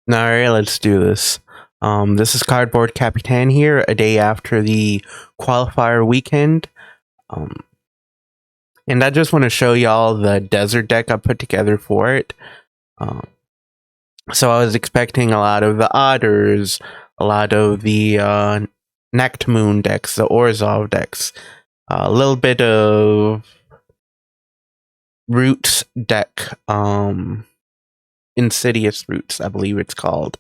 Alright, let's do this. This is Cardboard.Capitan here, a day after the Qualifier weekend. And I just want to show y'all the desert deck I put together for it. So I was expecting a lot of the Otters, a lot of the Moon decks, the Orzhov decks, a little bit of Roots deck, Insidious Roots, I believe it's called.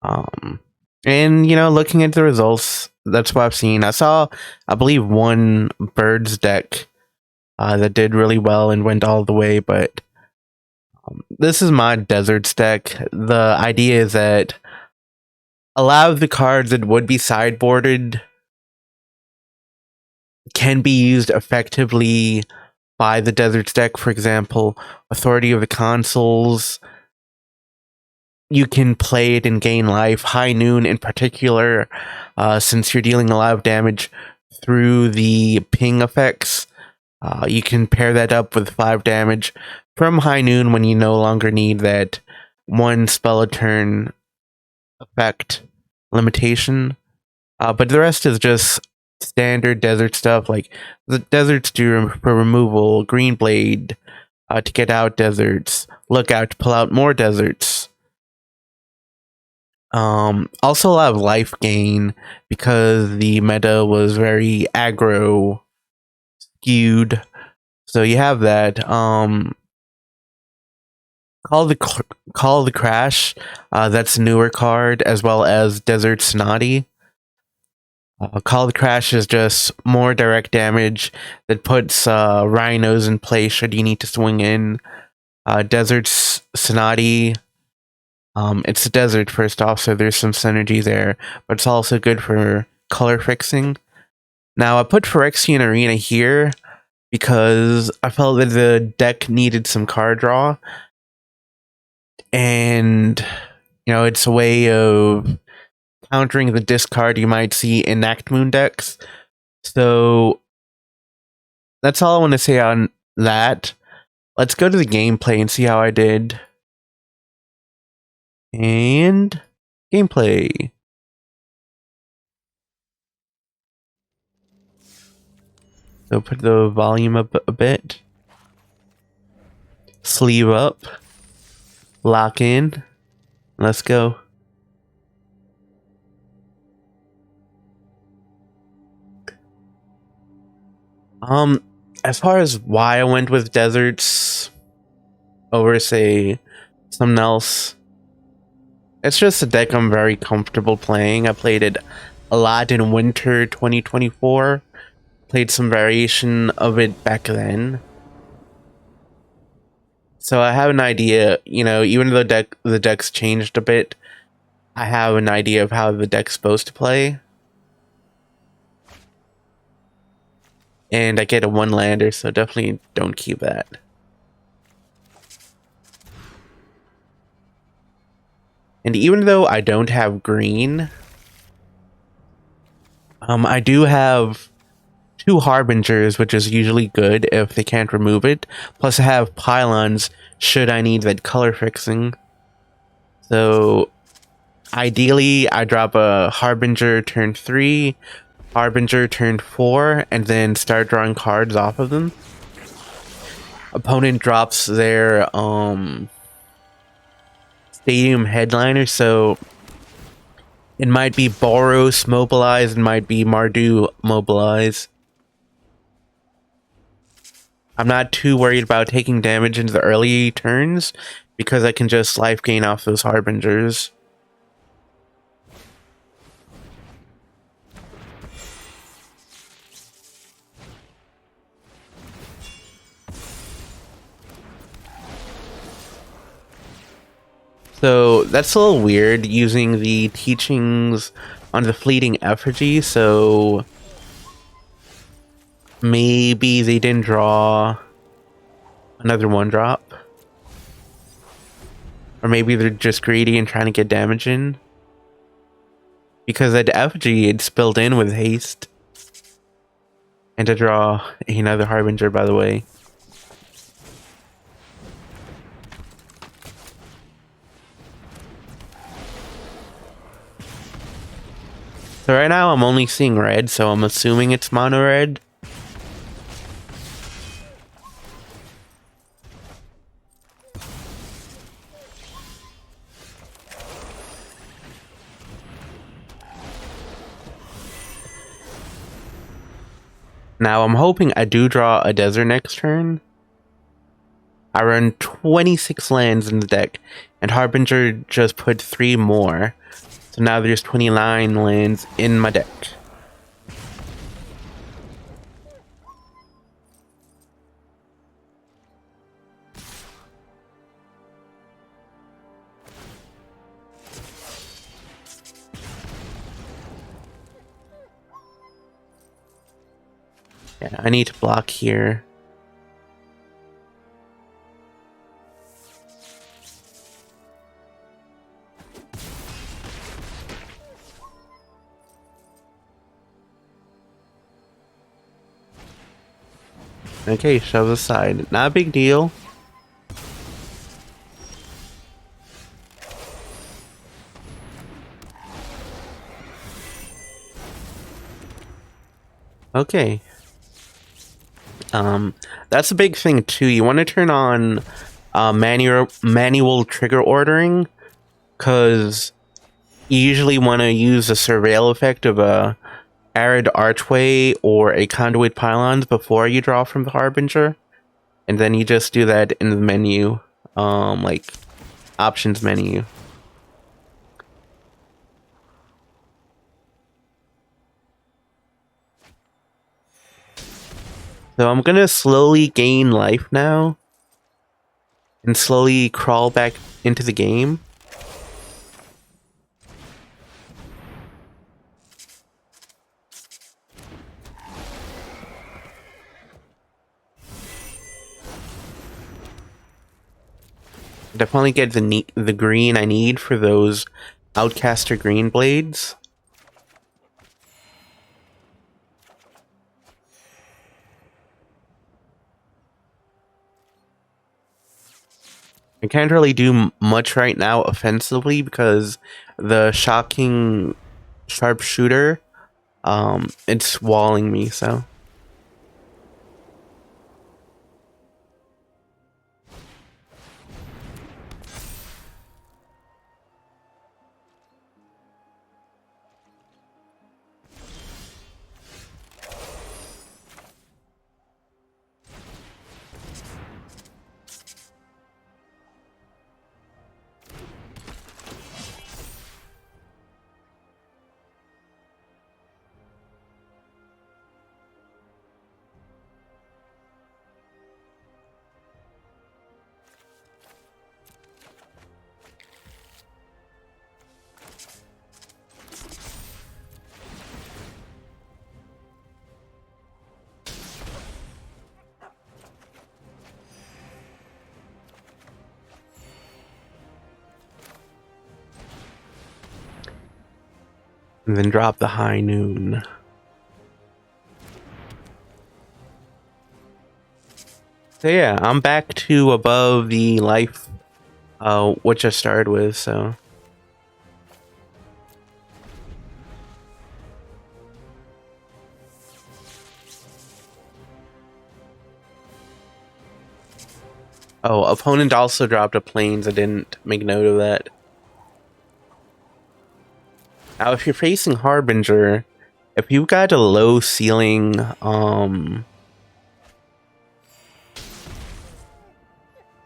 And looking at the results, that's what I've seen. I saw, I believe, one Birds deck that did really well and went all the way, but this is my Deserts deck. The idea is that a lot of the cards that would be sideboarded can be used effectively by the Deserts deck. For example, Authority of the Consuls. You can play it and gain life. High Noon in particular, since you're dealing a lot of damage through the ping effects, you can pair that up with 5 damage from High Noon when you no longer need that one spell a turn effect limitation. But the rest is just standard desert stuff, like the deserts do for removal, Green Blade to get out deserts, Lookout to pull out more deserts. Also a lot of life gain because the meta was very aggro skewed. So you have that. Call the Crash, that's a newer card, as well as Desert Snotty. Call the Crash is just more direct damage that puts rhinos in play should you need to swing in. Desert Snotty, it's a desert first off, so there's some synergy there, but it's also good for color fixing. Now I put Phyrexian Arena here because I felt that the deck needed some card draw, and it's a way of countering the discard you might see in Moon decks. So that's all I want to say on that. Let's go to the gameplay and see how I did. And gameplay. So put the volume up a bit. Sleeve up. Lock in. Let's go. As far as why I went with deserts over, say, something else, it's just a deck I'm very comfortable playing. I played it a lot in winter 2024. Played some variation of it back then. So I have an idea, even though the deck's changed a bit, I have an idea of how the deck's supposed to play. And I get a 1-lander, so definitely don't keep that. And even though I don't have green, I do have 2 Harbingers, which is usually good if they can't remove it. Plus I have Pylons should I need that color fixing. So ideally I drop a Harbinger turn 3, Harbinger turn 4, and then start drawing cards off of them. Opponent drops their Stadium Headliner, so it might be Boros mobilize, it might be Mardu mobilize. I'm not too worried about taking damage into the early turns because I can just life gain off those Harbingers. So that's a little weird using the teachings on the Fleeting Effigy, so maybe they didn't draw another 1-drop. Or maybe they're just greedy and trying to get damage in. Because that Effigy, it's built in with haste. And to draw another Harbinger, by the way. So right now I'm only seeing red, so I'm assuming it's mono red. Now I'm hoping I do draw a desert next turn. I run 26 lands in the deck, and Harbinger just put 3 more. So now there's 29 lands in my deck. Yeah, I need to block here. Okay, shove aside. Not a big deal. Okay. That's a big thing too. You want to turn on manual trigger ordering, because you usually want to use the surveil effect of a arid archway or a conduit pylons before you draw from the Harbinger, and then you just do that in the menu, like options menu. So I'm gonna slowly gain life now and slowly crawl back into the game. Definitely get the green I need for those Outcaster green blades. I can't really do much right now offensively because the shocking sharpshooter, it's walling me, so. And then drop the high noon. So yeah, I'm back to above the life, which I started with, so. Oh, opponent also dropped a plains. I didn't make note of that. Now, if you're facing Harbinger, if you've got a low ceiling,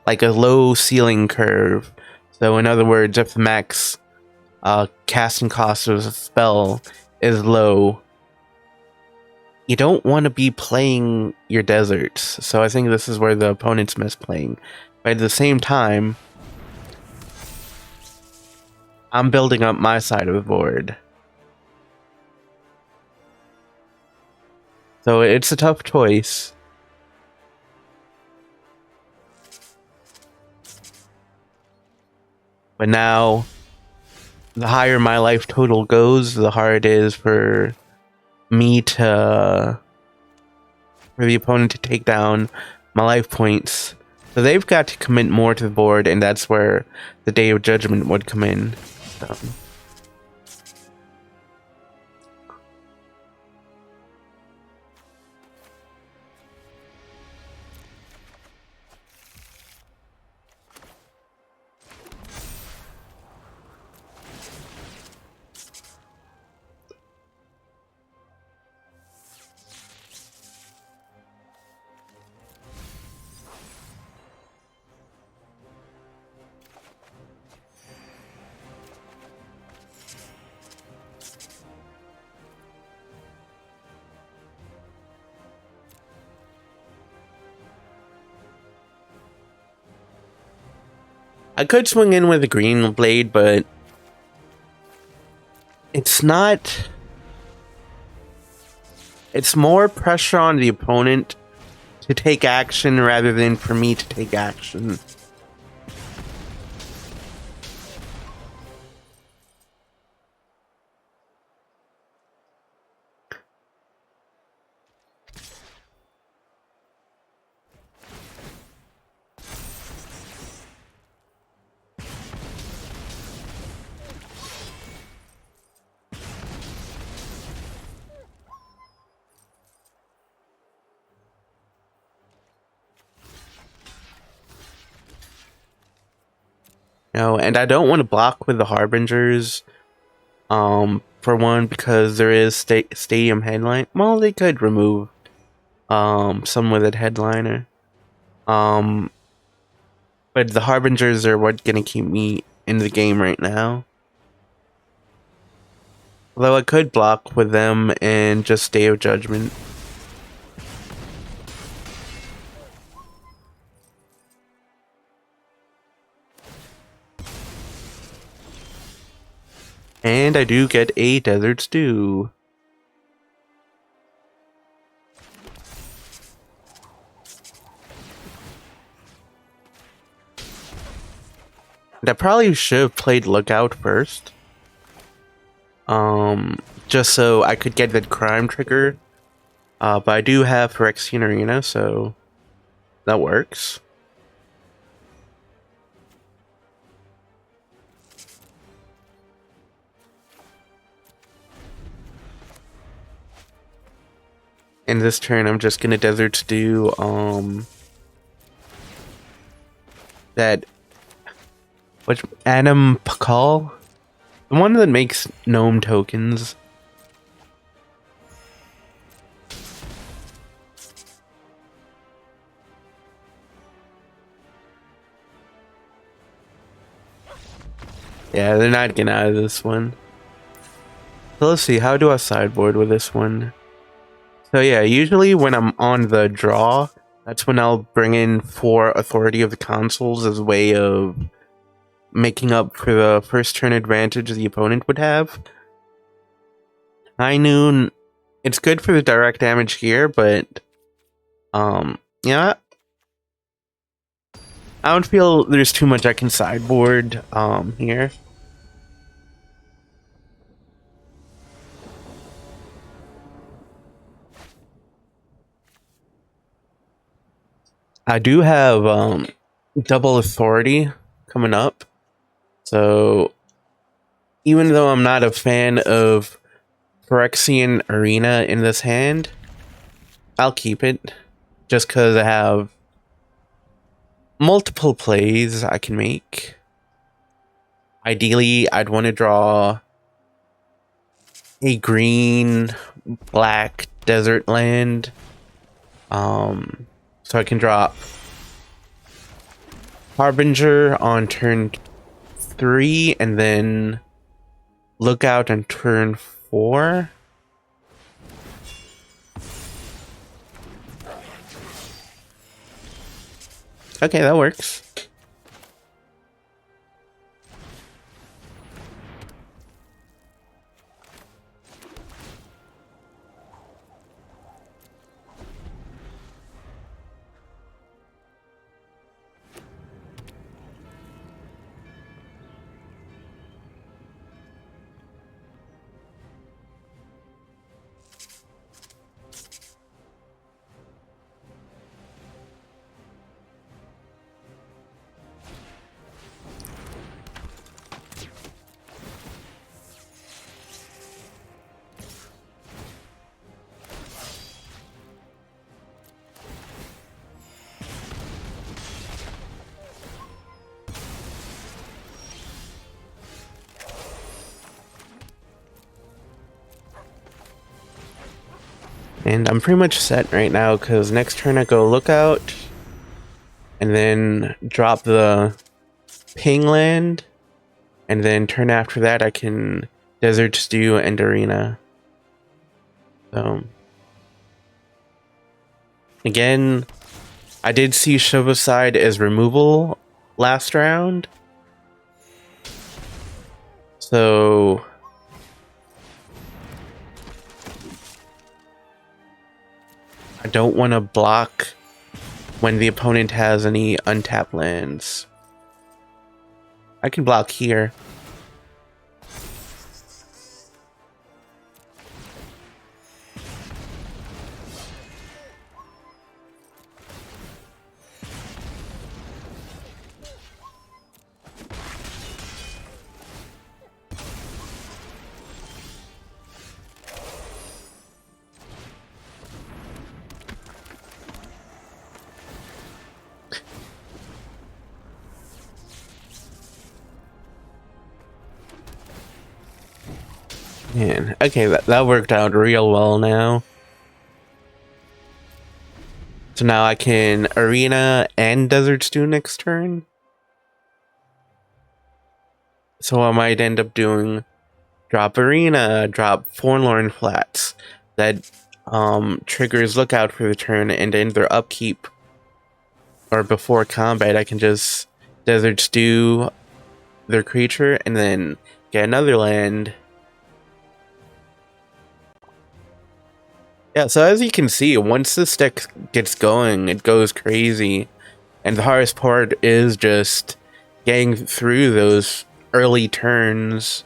like a low ceiling curve, so in other words, if the max casting cost of a spell is low, you don't want to be playing your deserts. So I think this is where the opponent's misplaying. But at the same time, I'm building up my side of the board. So it's a tough choice. But now, the higher my life total goes, the harder it is for me to... for the opponent to take down my life points. So they've got to commit more to the board, and that's where the Day of Judgment would come in. So. I could swing in with a green blade, but it's not... It's more pressure on the opponent to take action rather than for me to take action. No, and I don't want to block with the Harbingers. For one, because there is stadium headline. Well, they could remove some with a headliner. But the Harbingers are what's gonna keep me in the game right now. Although I could block with them and just Day of Judgment. And I do get a Desert Stew. And I probably should have played Lookout first. Just so I could get the crime trigger. But I do have Phyrexian Arena, so that works. In this turn, I'm just gonna Desert Stew, that... Which... Adam Pakal? The one that makes gnome tokens. Yeah, they're not getting out of this one. So let's see, how do I sideboard with this one? So yeah, usually when I'm on the draw, that's when I'll bring in 4 Authority of the Consuls as a way of making up for the first turn advantage the opponent would have. High Noon, it's good for the direct damage here, but yeah, I don't feel there's too much I can sideboard here. I do have double authority coming up, so even though I'm not a fan of Phyrexian Arena in this hand, I'll keep it just because I have multiple plays I can make. Ideally, I'd want to draw a green black desert land, so I can drop Harbinger on turn 3 and then Lookout on turn 4. Okay, that works. And I'm pretty much set right now because next turn I go Lookout and then drop the ping land, and then turn after that I can Desert Stew and Arena. So again, I did see Shivaside as removal last round, So I don't want to block when the opponent has any untapped lands. I can block here. Man, okay, that worked out real well now. So now I can Arena and Desert Stew next turn. So I might end up doing drop Arena, drop Forlorn Flats. That triggers Lookout for the turn, and end their upkeep. Or before combat, I can just Desert Stew their creature, and then get another land. Yeah, so as you can see, once this deck gets going, it goes crazy. And the hardest part is just getting through those early turns.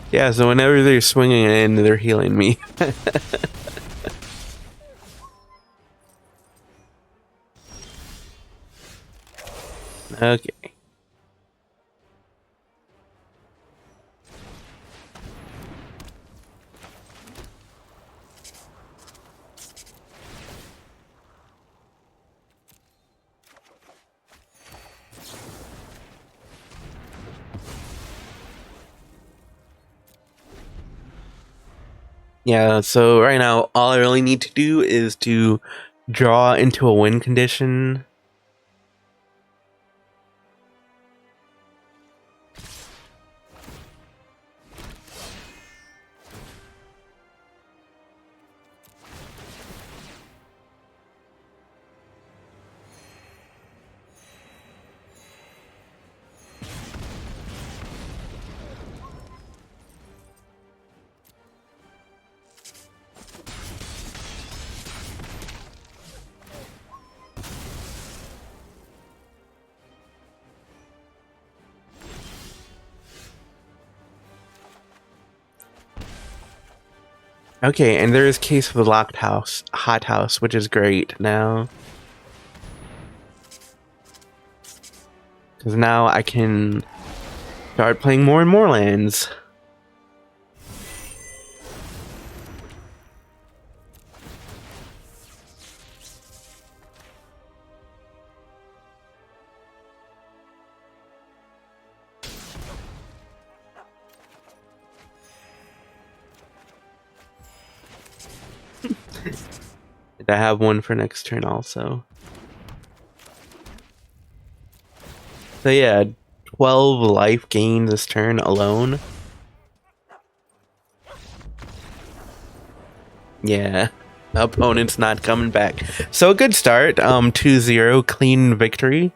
Yeah, so whenever they're swinging in, they're healing me. Okay. Yeah, so right now, all I really need to do is to draw into a win condition. Okay, and there is case of the locked house, hot house, which is great now. Because now I can start playing more and more lands. I have one for next turn also. So yeah, 12 life gained this turn alone. Yeah, opponent's not coming back. So a good start, 2-0, clean victory.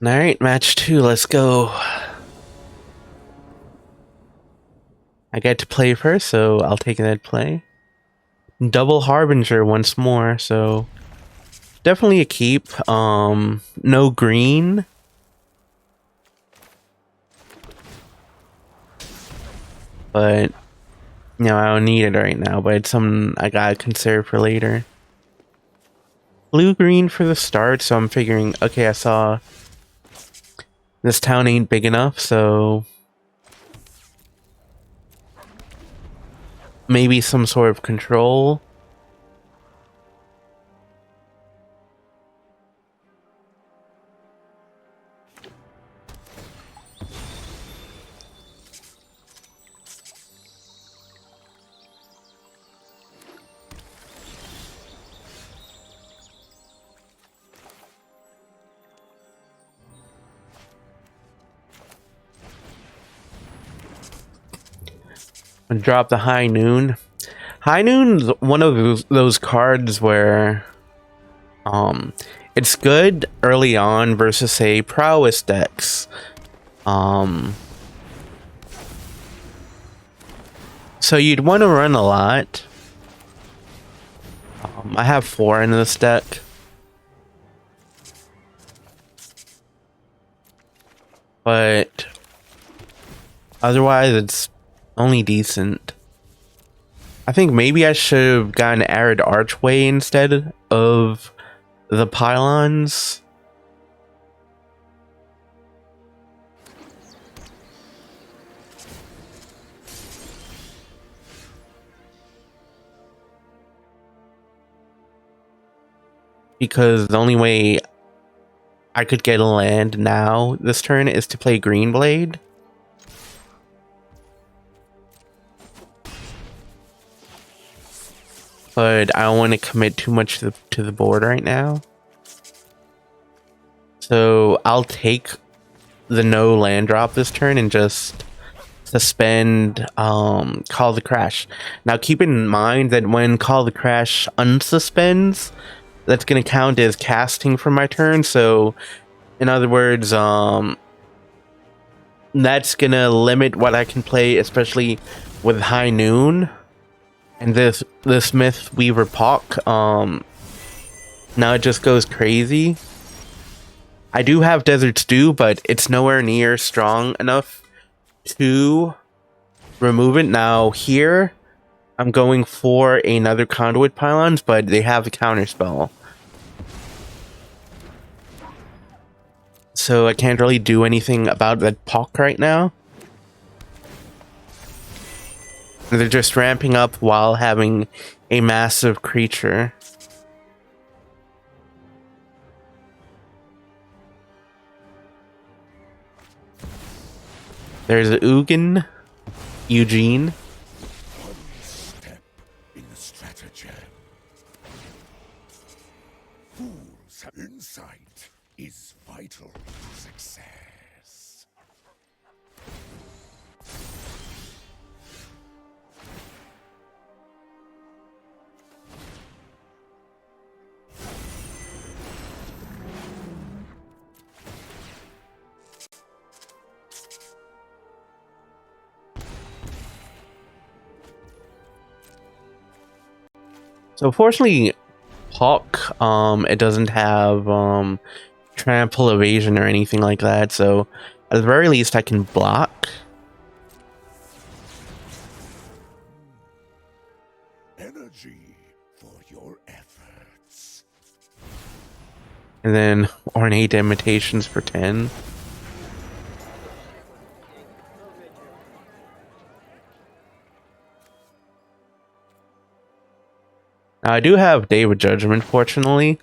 Alright, match 2, let's go. I get to play first, so I'll take that play. Double Harbinger once more, so definitely a keep. No green. but you know, I don't need it right now, but it's something I gotta consider for later. Blue-green for the start, so I'm figuring, okay, I saw this town ain't big enough, so maybe some sort of control. And drop the High Noon. High Noon's one of those cards where it's good early on versus say prowess decks. So you'd want to run a lot. I have 4 in this deck. But otherwise it's only decent. I think maybe I should have gotten Arid Archway instead of the pylons. Because the only way I could get a land now this turn is to play Green Blade. But I don't want to commit too much to the board right now. So I'll take the no land drop this turn and just suspend Call the Crash. Now keep in mind that when Call the Crash unsuspends, that's going to count as casting for my turn. So in other words, that's going to limit what I can play, especially with High Noon. And this Myth Weaver Pock, now it just goes crazy. I do have Desert Stew, but it's nowhere near strong enough to remove it. Now here, I'm going for another Conduit Pylons, but they have a counter spell. So I can't really do anything about that Pock right now. They're just ramping up while having a massive creature. There's Ugin, Eugene. One step in stratagem. Fools' insight is vital to success. So fortunately, Hawk, it doesn't have trample, evasion, or anything like that. So at the very least, I can block. Energy for your efforts. And then Ornate Imitations for 10. Now, I do have Day of Judgment, fortunately.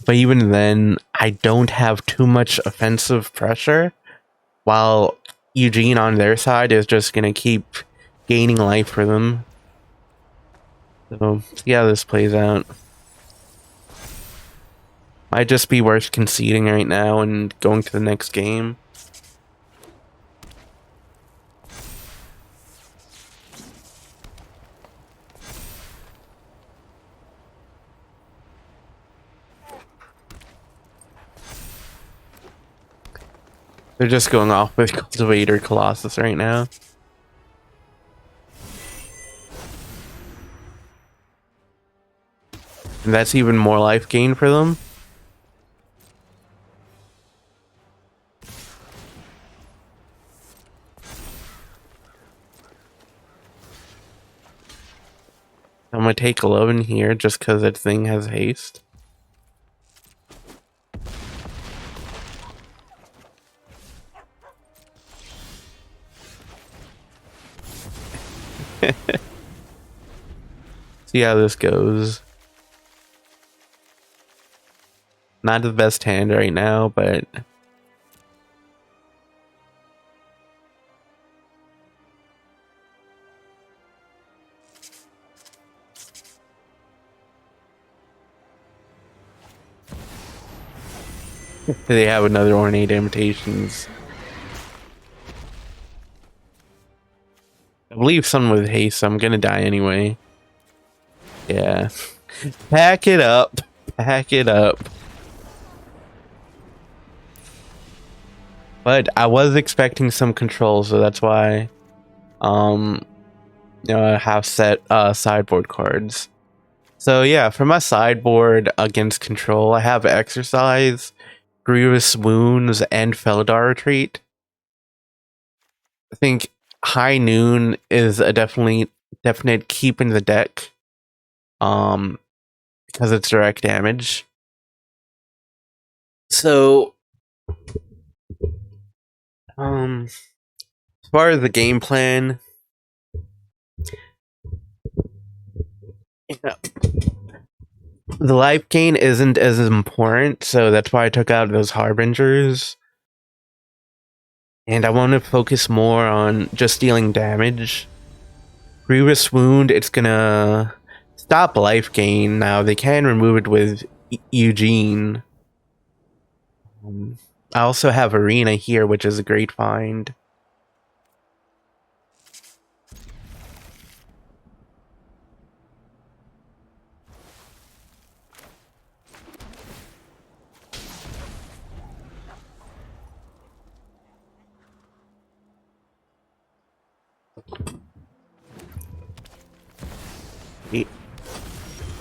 But even then, I don't have too much offensive pressure. While Eugene on their side is just going to keep gaining life for them. So, see how this plays out. Might just be worth conceding right now and going to the next game. They're just going off with Cultivator Colossus right now. And that's even more life gain for them. gonna take 11 here just because that thing has haste. See how this goes. Not the best hand right now, but they have another ornate imitations. I believe someone with haste, so I'm gonna die anyway. Yeah. Pack it up. Pack it up. But I was expecting some control, so that's why I have set sideboard cards. So yeah, for my sideboard against control, I have Exercise, Grievous Wounds, and Feldar Retreat. I think High Noon is a definite keep in the deck. Because it's direct damage. So as far as the game plan, the life gain isn't as important, so that's why I took out those Harbingers. And I want to focus more on just dealing damage. Grievous Wound, it's gonna stop life gain. Now, they can remove it with Eugene. I also have Arena here, which is a great find.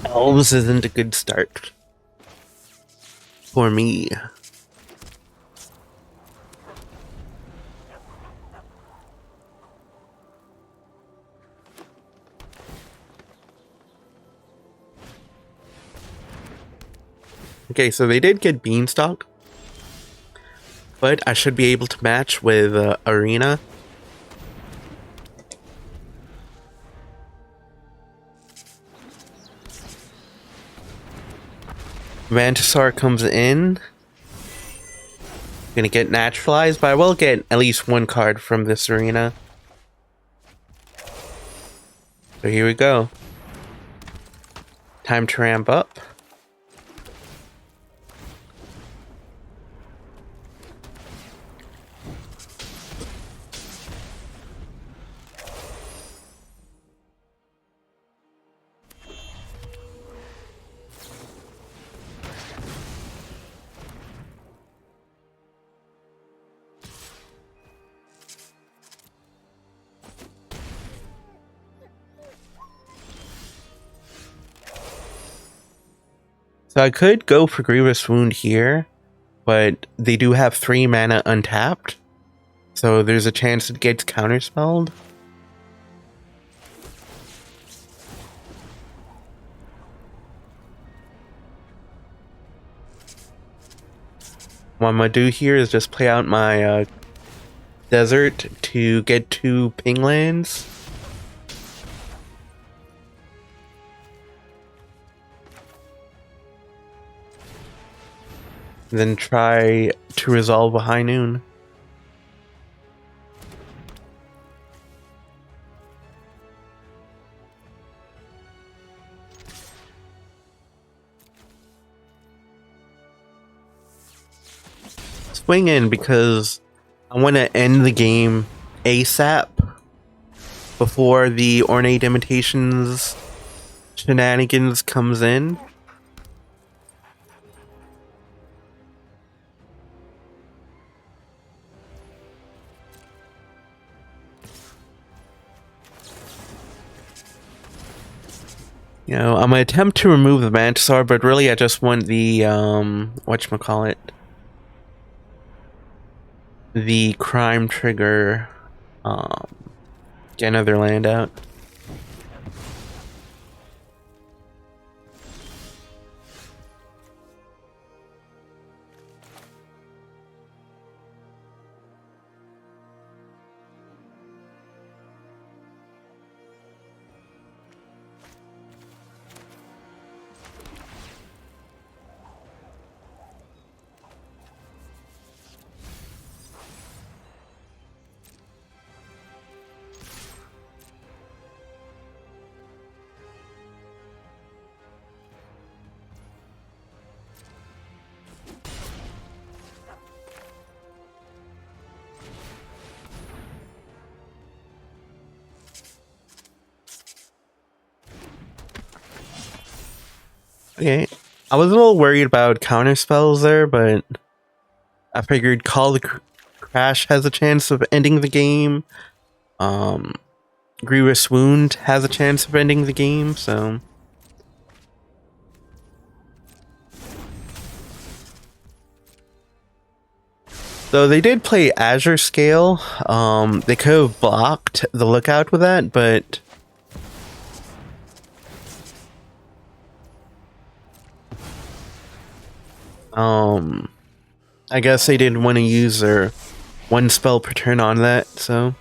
Elves isn't a good start for me. Okay, so they did get Beanstalk, but I should be able to match with Arena. Mantisaur comes in. Gonna get naturalized, but I will get at least one card from this arena. So here we go. Time to ramp up. So I could go for Grievous Wound here, but they do have 3 mana untapped. So there's a chance it gets counterspelled. What I'm going to do here is just play out my desert to get 2 ping lands. Then try to resolve a High Noon. Swing in because I want to end the game ASAP before the Ornate Imitations shenanigans comes in. You know, I'm gonna attempt to remove the Mantisaur, but really I just want the whatchamacallit, the crime trigger, get another land out. Okay. I was a little worried about counter spells there, but I figured Call the Crash has a chance of ending the game. Grievous Wound has a chance of ending the game, so... So they did play Azure Scale. They could have blocked the Lookout with that, but... I guess they didn't want to use their one spell per turn on that, so...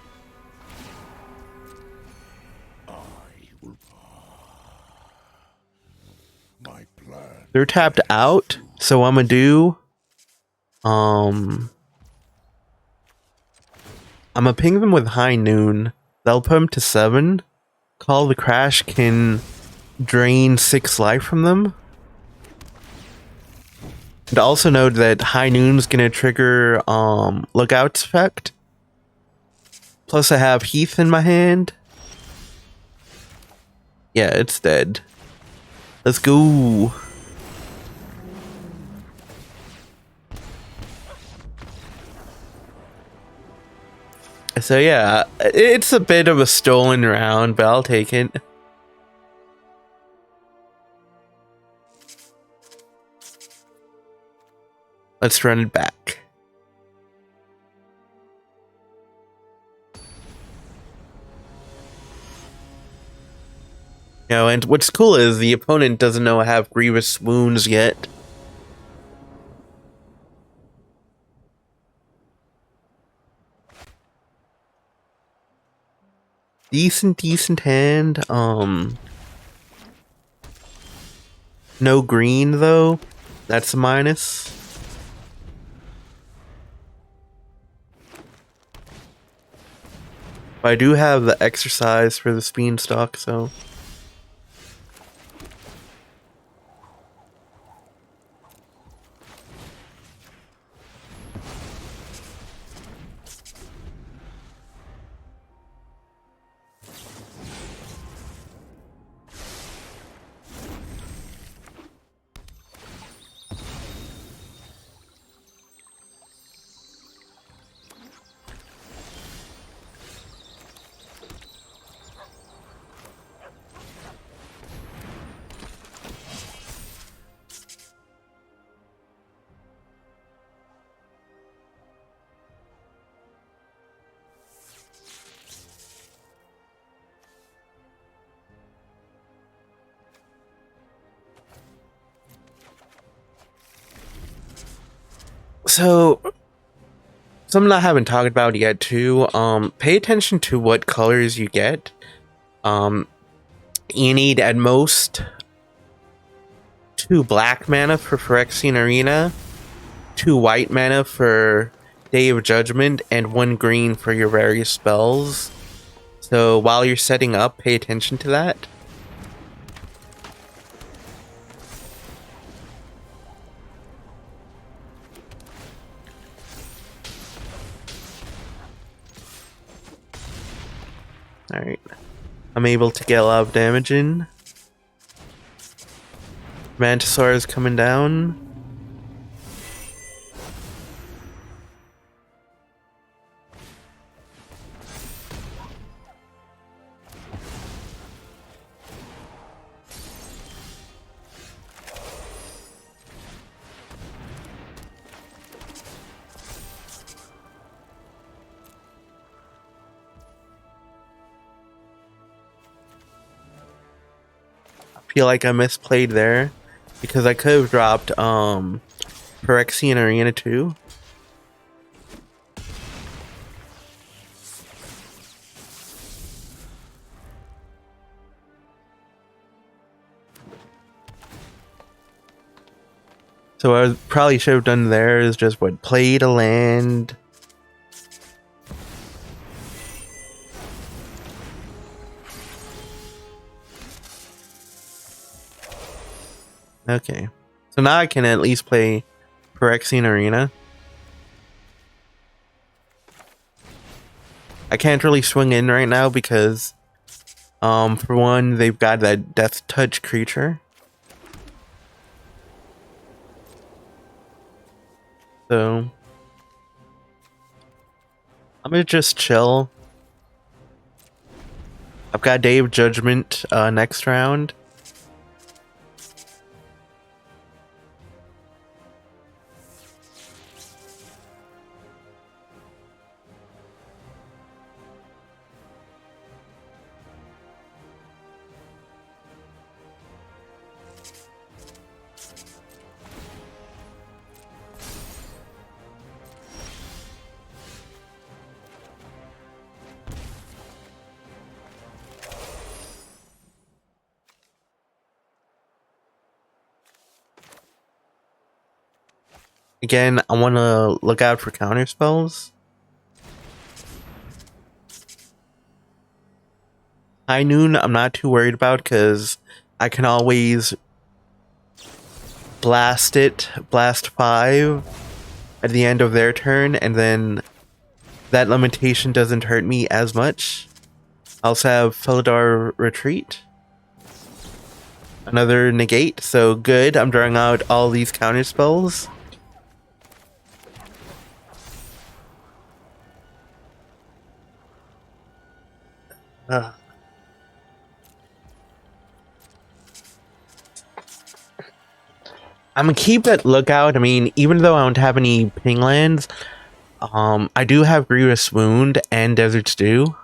My plan. They're tapped out, so I'm gonna do... I'm gonna ping them with High Noon. They'll put them to 7. Call the Crash can drain 6 life from them. And also note that High Noon's gonna trigger Lookout's effect. Plus I have Heath in my hand. Yeah, it's dead. Let's go. So yeah, it's a bit of a stolen round, but I'll take it. Let's run it back. You know, and what's cool is the opponent doesn't know I have Grievous Wounds yet. Decent hand. No green though. That's a minus. But I do have the exercise for the Beanstalk, so... So, something I haven't talked about yet too, pay attention to what colors you get. You need at most 2 black mana for Phyrexian Arena, 2 white mana for Day of Judgment, and 1 green for your various spells. So while you're setting up, pay attention to that. Alright. I'm able to get a lot of damage in. Mantisaur is coming down. Feel like I misplayed there because I could have dropped Phyrexian Arena 2. So what I probably should have done there is just what, played a land. Okay, so now I can at least play Phyrexian Arena. I can't really swing in right now because, for one, they've got that Death Touch creature. So I'm gonna just chill. I've got Day of Judgment next round. Again, I want to look out for counter spells. High Noon, I'm not too worried about because I can always blast 5 at the end of their turn, and then that limitation doesn't hurt me as much. I also have Felidar Retreat. Another negate, so good. I'm drawing out all these counter spells. I'm gonna keep that lookout. I mean, even though I don't have any ping lands, I do have Grievous Wound and Desert Stew.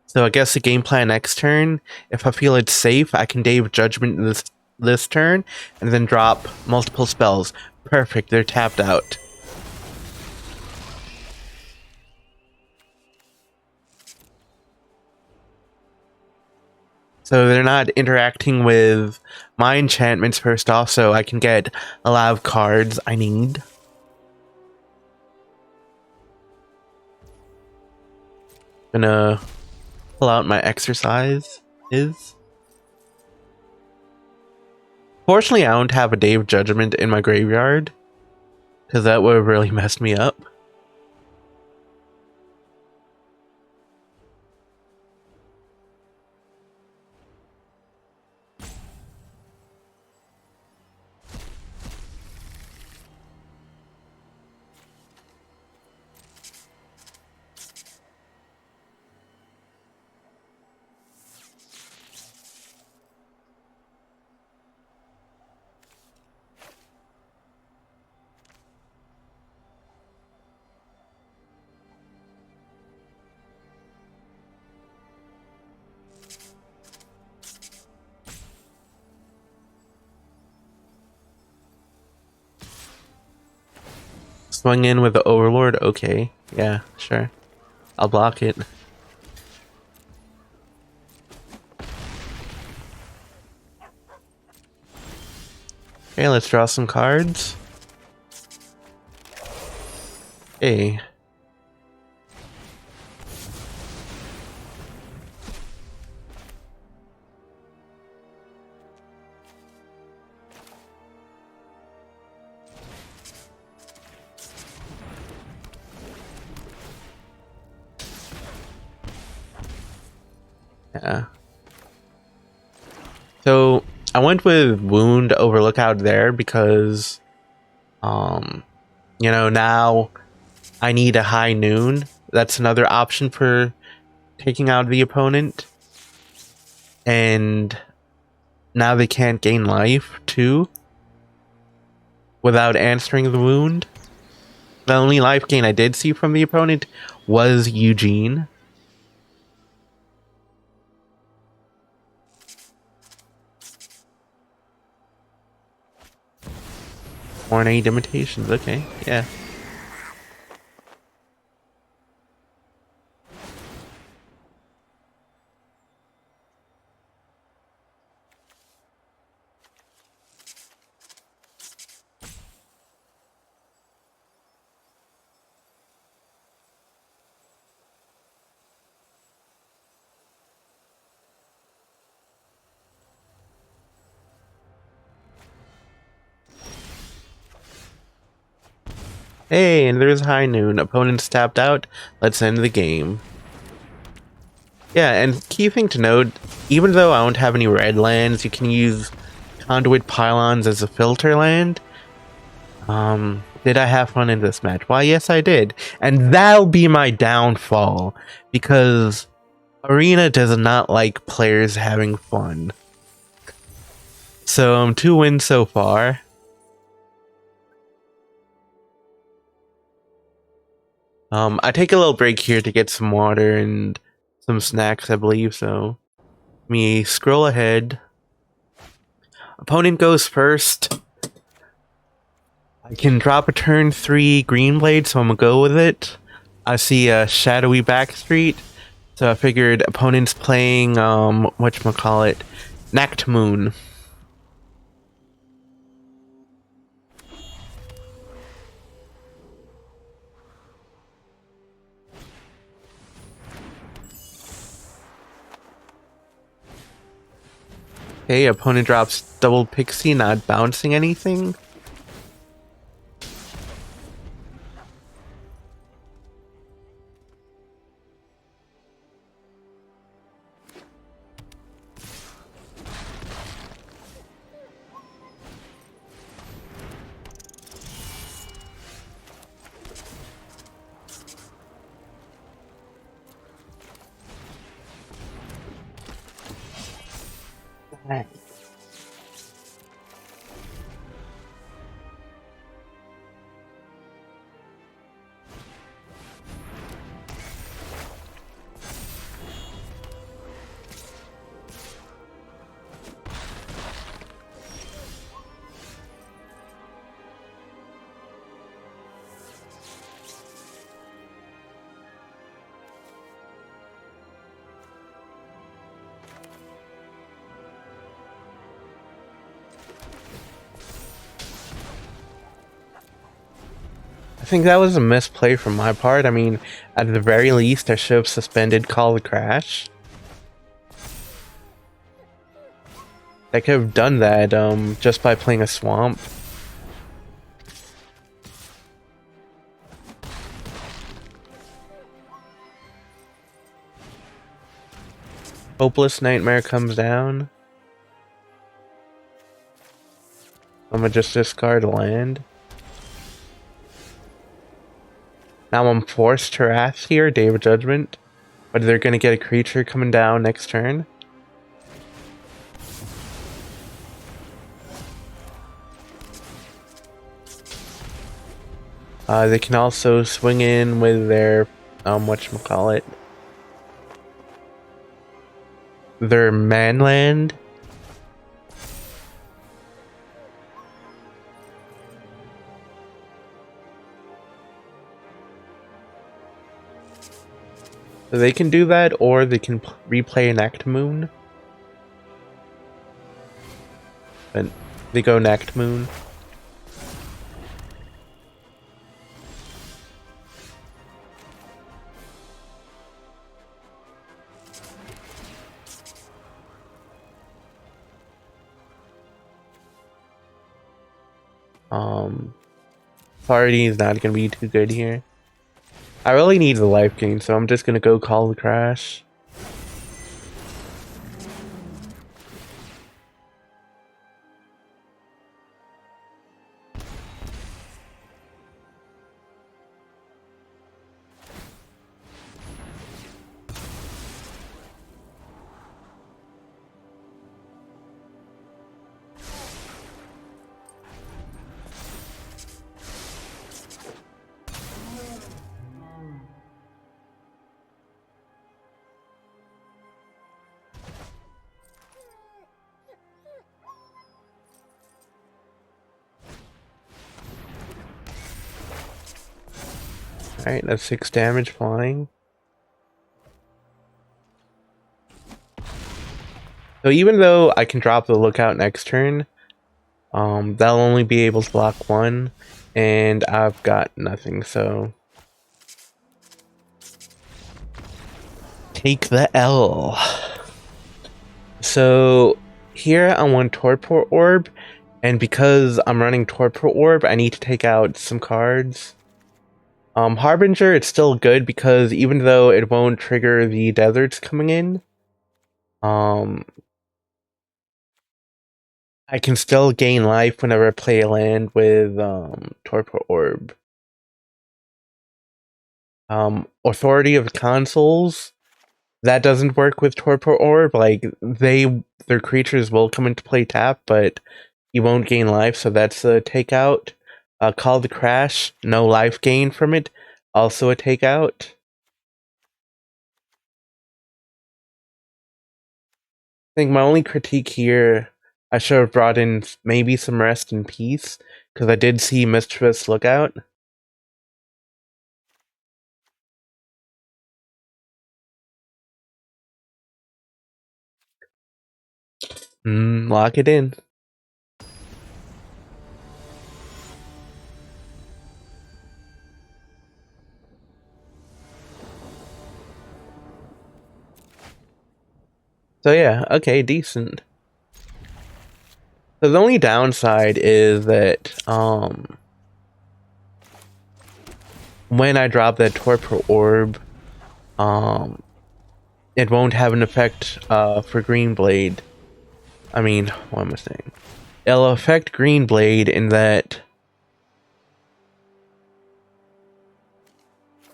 So I guess the game plan next turn, if I feel it's safe, I can Day of Judgment this turn, and then drop multiple spells. Perfect, they're tapped out. So they're not interacting with my enchantments first off, so I can get a lot of cards I need. Gonna pull out my exercise is. Fortunately, I don't have a Day of Judgment in my graveyard, because that would have really messed me up. Swung in with the Overlord? Okay. Yeah, sure. I'll block it. Okay, let's draw some cards. Hey. Yeah. So I went with Wound over Lookout there because, you know, now I need a High Noon. That's another option for taking out the opponent. And now they can't gain life too without answering the wound. The only life gain I did see from the opponent was Eugene. Ornate imitations, okay, yeah. Hey, and there's High Noon. Opponent's tapped out. Let's end the game. Yeah, and key thing to note, even though I don't have any red lands, you can use Conduit Pylons as a filter land. Did I have fun in this match? Why, yes, I did. And that'll be my downfall, because Arena does not like players having fun. So, 2 wins so far. I take a little break here to get some water and some snacks, I believe, so let me scroll ahead. Opponent goes first. I can drop a turn 3 green blade, so I'm gonna go with it. I see a shadowy backstreet, so I figured opponent's playing, whatchamacallit, Nact Moon. Okay, opponent drops double pixie, not bouncing anything. I think that was a misplay from my part. I mean, at the very least, I should have suspended Call the Crash. I could have done that just by playing a Swamp. Hopeless Nightmare comes down. I'm gonna just discard a land. Now I'm forced to Wrath here, Day of Judgment. But they're gonna get a creature coming down next turn. They can also swing in with their, whatchamacallit, their manland. So they can do that, or they can replay Nact Moon. But they go Nact Moon. Party is not gonna be too good here. I really need the life gain, so I'm just gonna go Call the Crash. Alright, that's 6 damage flying. So even though I can drop the Lookout next turn, they'll only be able to block 1, and I've got nothing, so take the L. So here I want Torpor Orb, and because I'm running Torpor Orb, I need to take out some cards. Harbinger, it's still good because even though it won't trigger the deserts coming in, I can still gain life whenever I play a land with Torpor Orb. Authority of Consuls, that doesn't work with Torpor Orb. Like, their creatures will come into play tap, but you won't gain life, so that's a takeout. Call the Crash, no life gain from it, also a takeout. I think my only critique here, I should have brought in maybe some Rest in Peace, because I did see Mischievous Lookout. Lock it in. So yeah, okay, decent. So the only downside is that when I drop that Torpor Orb, it won't have an effect for Green Blade. I mean, what am I saying? It'll affect Green Blade in that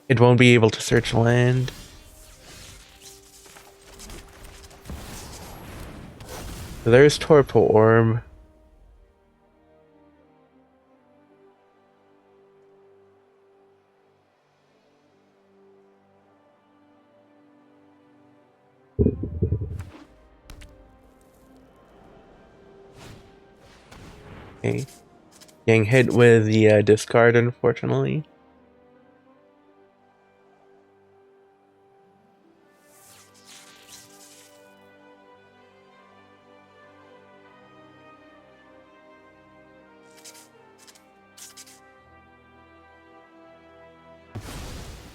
it won't be able to search land. So there's Torpor Orb. Okay. Getting hit with the discard, unfortunately.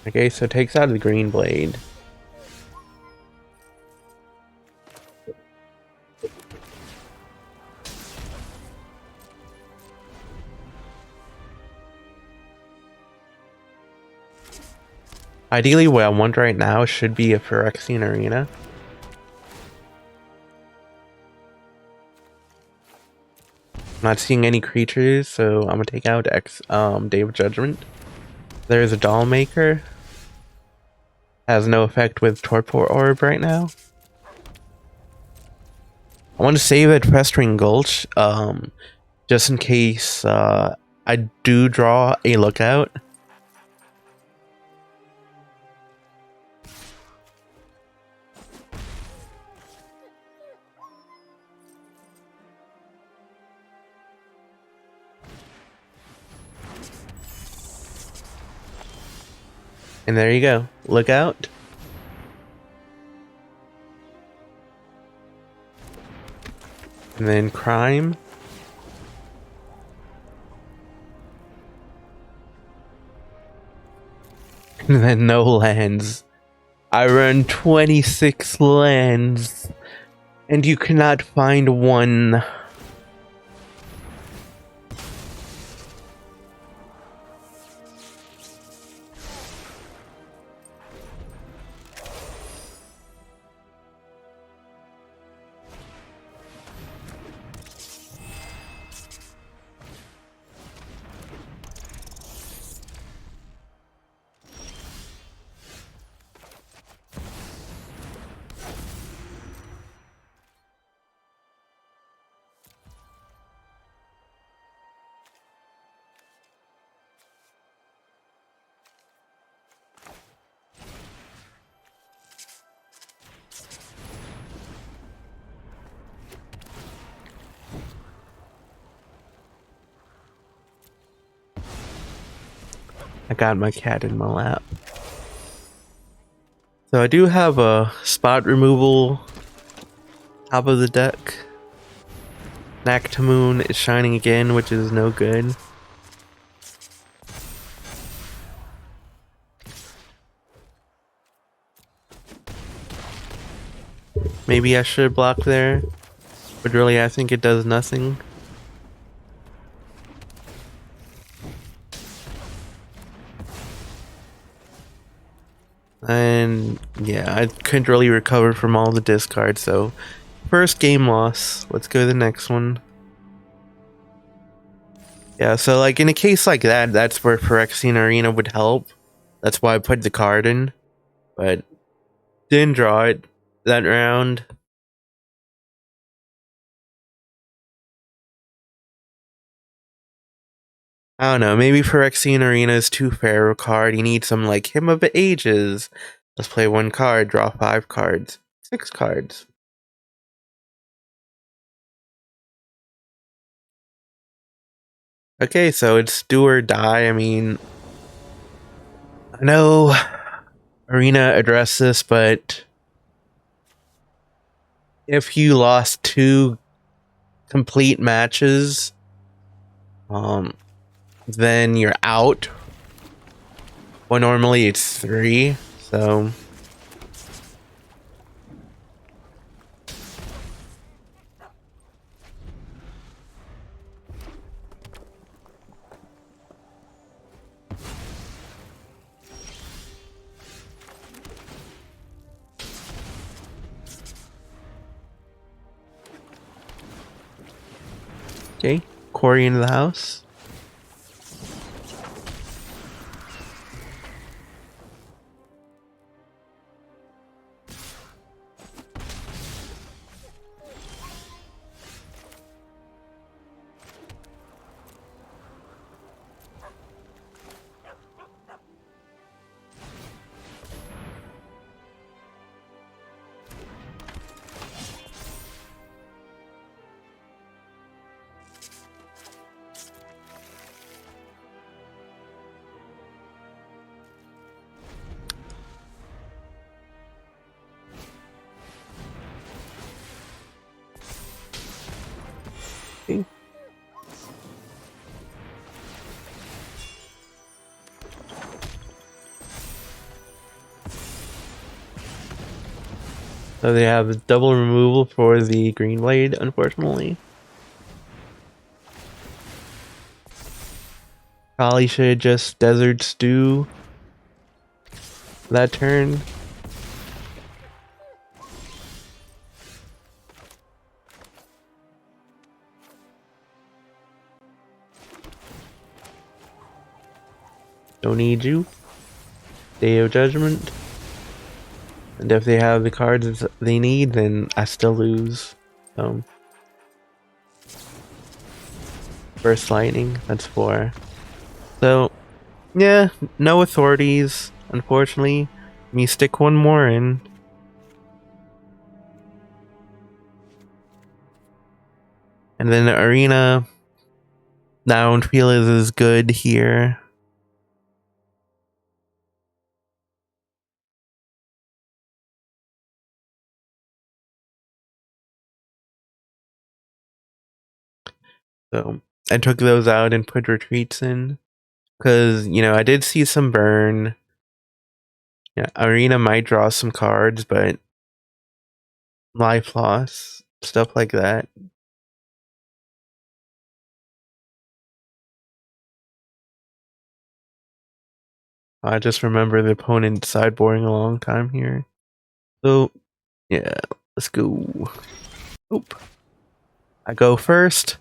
Okay, so it takes out the Green Blade. Ideally, what I want right now should be a Phyrexian Arena. I'm not seeing any creatures, so I'm gonna take out Day of Judgment. There's a Doll Maker. Has no effect with Torpor Orb right now. I want to save at Festering Gulch, just in case I do draw a Lookout. And there you go. Lookout. And then Crime. And then no lands. I run 26 lands. And you cannot find one. I got my cat in my lap. So I do have a spot removal top of the deck. Nactamoon is shining again, which is no good. Maybe I should block there, but really I think it does nothing. And yeah, I couldn't really recover from all the discards, so first game loss. Let's go to the next one. Yeah, so like in a case like that, that's where Phyrexian Arena would help. That's why I put the card in, but didn't draw it that round. I don't know, maybe Phyrexian Arena is too fair a card. You need some like Hymn of the Ages. Let's play one card, draw 5 cards. 6 cards. Okay, so it's do or die. I mean, I know Arena addressed this, but if you lost 2 complete matches, then you're out. Well, normally it's 3, so okay. Corey into the house. Okay. So they have a double removal for the green blade, unfortunately. Probably should have just Desert Stew that turn. Don't need you. Day of Judgment. And if they have the cards they need, then I still lose. Burst Lightning, that's 4. So, yeah, no authorities, unfortunately. Me stick one more in. And then the Arena, I don't feel is as good here. So I took those out and put retreats in. Because, you know, I did see some burn. Yeah, Arena might draw some cards, but life loss, stuff like that. I just remember the opponent sideboarding a long time here. So, yeah, let's go. Oop. I go first.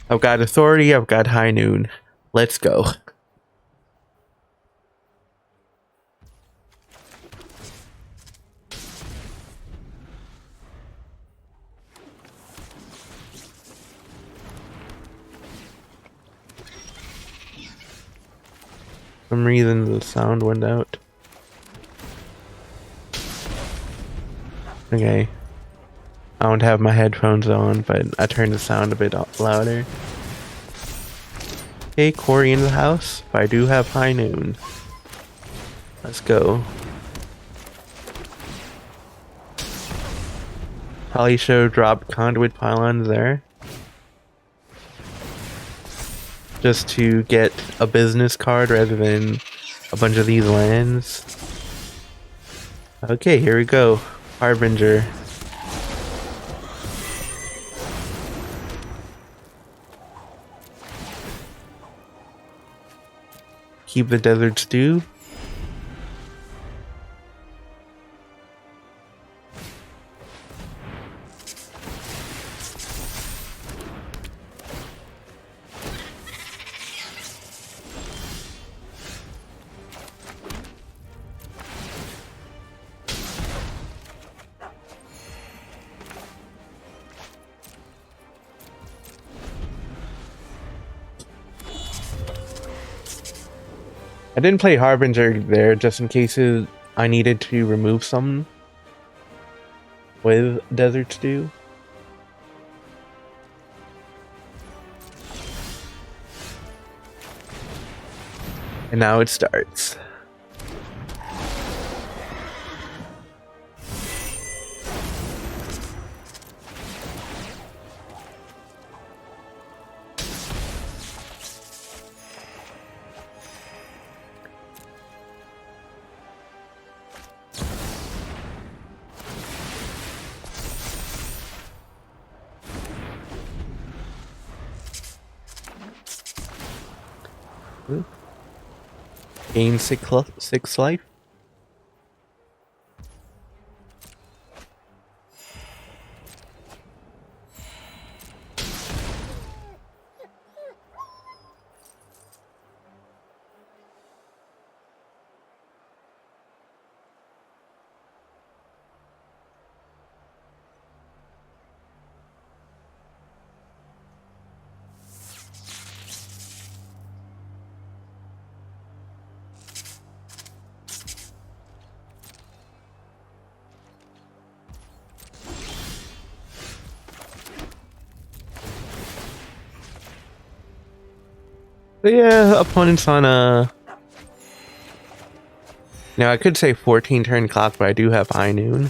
I've got authority, I've got high noon. Let's go. For some reason the sound went out. Okay. I don't have my headphones on, but I turned the sound a bit louder. Okay, Corey in the house, but I do have high noon. Let's go. Probably should have dropped Conduit Pylons there. Just to get a business card rather than a bunch of these lands. Okay, here we go. Harbinger. Keep the Desert Stew. I didn't play Harbinger there just in case I needed to remove some with Desert Stew. And now it starts. Gain 6 life. So yeah, opponents on now I could say 14 turn clock, but I do have high noon.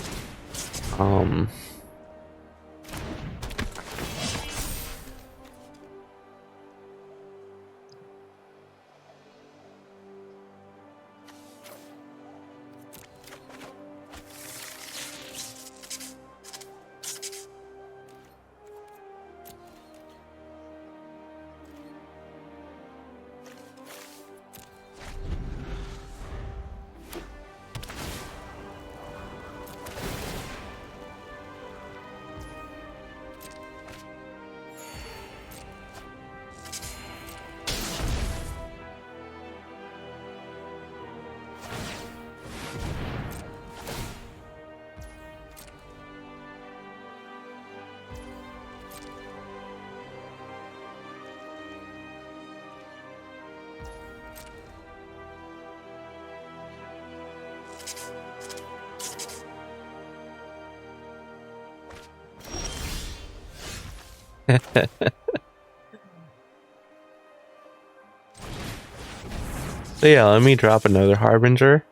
So yeah, let me drop another Harbinger.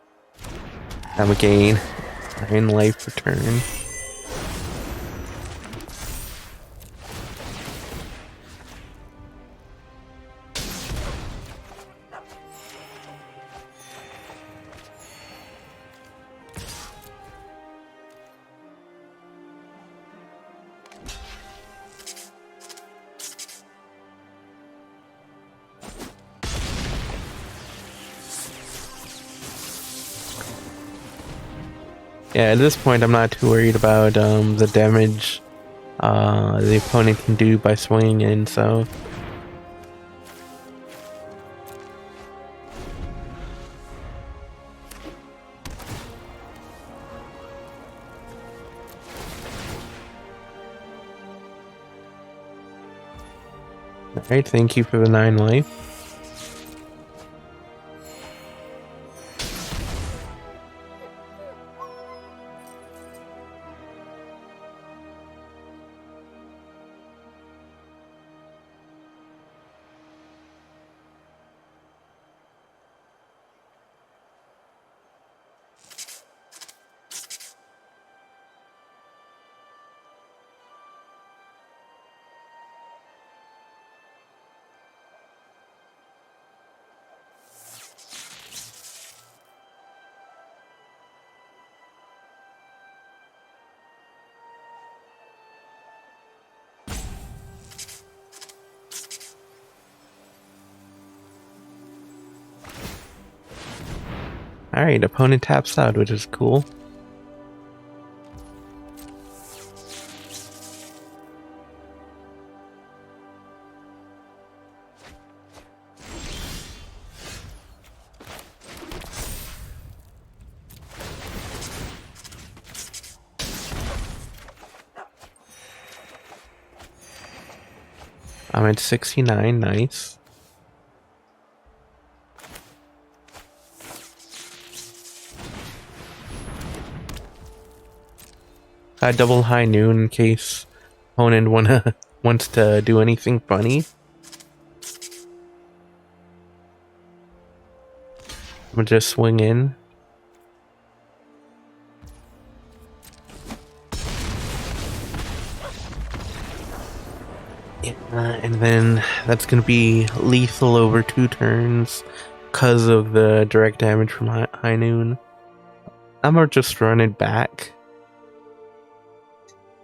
I'm a gain 9 life per turn. Yeah, at this point I'm not too worried about the damage the opponent can do by swinging in, so alright, thank you for the 9 life. Alright, opponent taps out, which is cool. I'm at 69, nice. Double high noon in case opponent wants to do anything funny. I'm gonna just swing in. Yeah, and then that's gonna be lethal over 2 turns because of the direct damage from high noon. I'm gonna just run it back.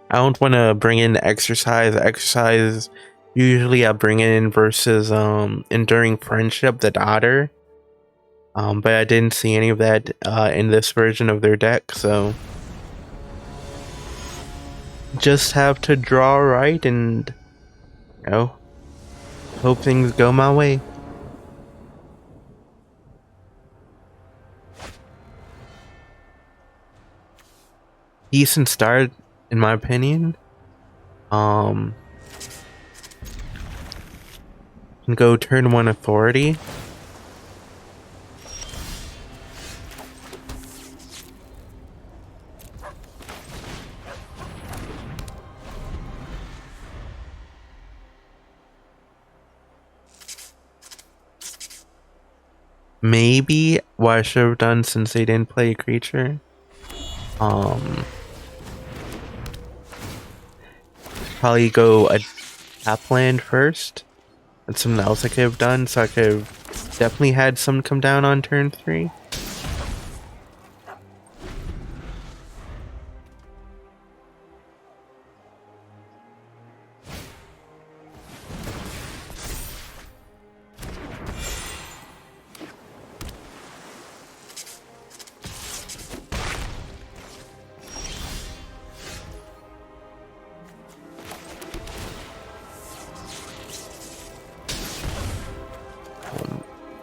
I don't want to bring in exercise. Exercise usually I bring it in versus enduring friendship, the daughter. But I didn't see any of that in this version of their deck, so just have to draw right and, you know, hope things go my way. Decent start, in my opinion. Can go turn 1 authority. Maybe what I should have done since they didn't play a creature. Probably go a tap land first. That's something else I could have done, so I could have definitely had some come down on turn 3.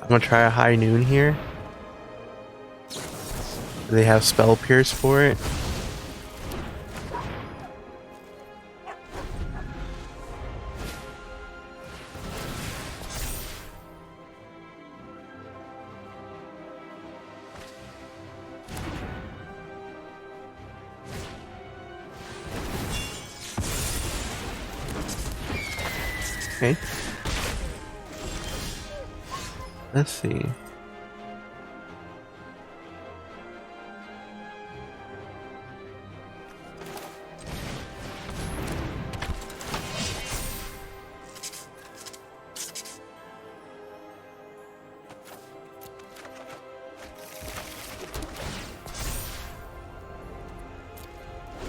I'm gonna try a high noon here. They have spell pierce for it. Okay. Let's see.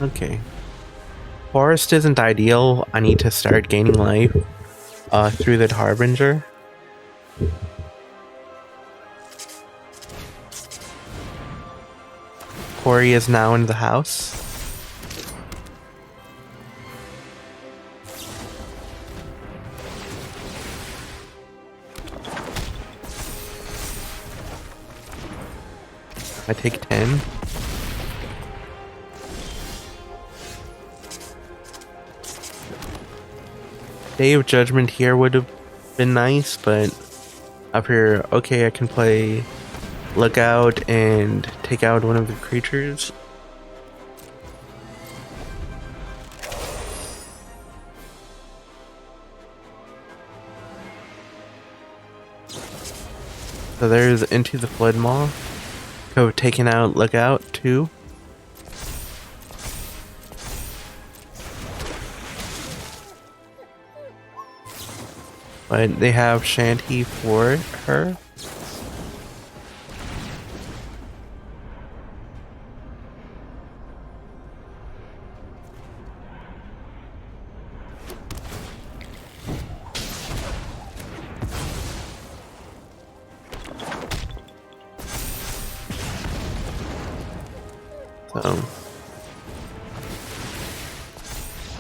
Okay. Forest isn't ideal. I need to start gaining life through the Harbinger. Corey is now in the house. I take 10. Day of Judgment here would have been nice, but up here, okay, I can play Lookout and take out one of the creatures. So there's Into the Flood Maw. Could have taken out Lookout too. But they have Shanty for her.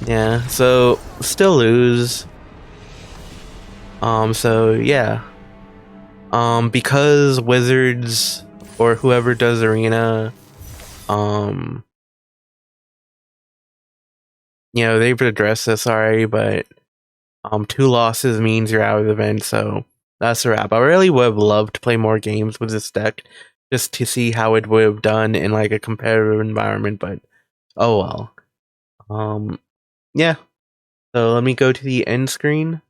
Yeah, so still lose. So yeah. Because Wizards or whoever does Arena, you know, they've addressed this already, but 2 losses means you're out of the event, so that's a wrap. I really would have loved to play more games with this deck just to see how it would have done in like a competitive environment, but oh well. Yeah. So let me go to the end screen.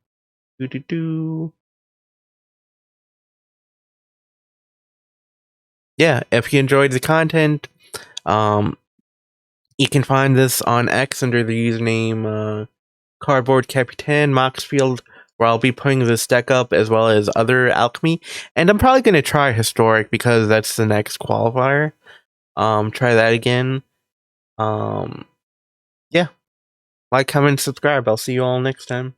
Yeah, if you enjoyed the content, you can find this on X under the username Cardboard.Capitan Moxfield, where I'll be putting this deck up as well as other Alchemy. And I'm probably going to try Historic because that's the next qualifier. Try that again. Yeah. Like, comment, subscribe. I'll see you all next time.